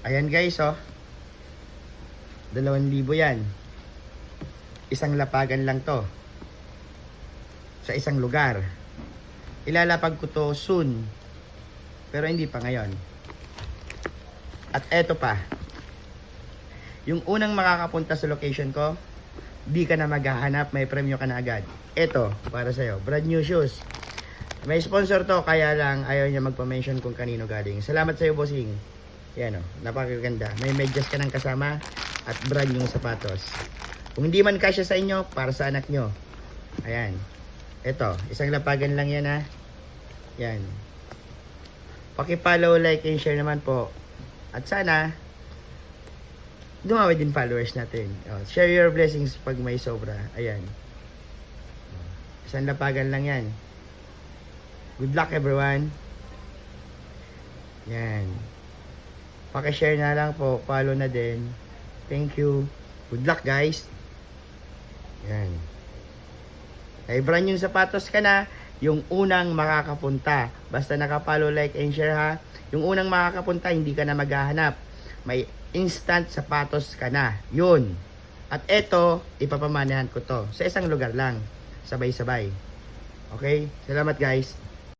Ayan guys, oh. 2,000 yan. Isang lapagan lang to. Sa isang lugar. Ilalapag ko to soon. Pero hindi pa ngayon. At eto pa. Yung unang makakapunta sa location ko, di ka na maghahanap, may premyo ka na agad. Eto, para sa'yo. Brand new shoes. May sponsor to, kaya lang ayaw niya magpa-mention kung kanino galing. Salamat sa'yo, bossing. Yan, oh. Napakaganda. May medyas ka ng kasama at brand new sapatos. Kung hindi man kasya sa inyo, para sa anak nyo. Ayan. Eto, isang lapagan lang yan, ha. Yan. Paki-follow, like, and share naman po. At sana, dumami din followers natin. Oh, share your blessings pag may sobra. Ayan. Isang lapagan lang yan. Good luck, everyone. Yan. Paki-share na lang po. Follow na din. Thank you. Good luck, guys. Yan. Ay, brand yung sapatos ka na, yung unang makakapunta. Basta nakapollow, like, and share, ha. Yung unang makakapunta, hindi ka na maghahanap. May instant sapatos ka na. Yun. At eto, ipapamanahan ko to. Sa isang lugar lang. Sabay-sabay. Okay? Salamat, guys.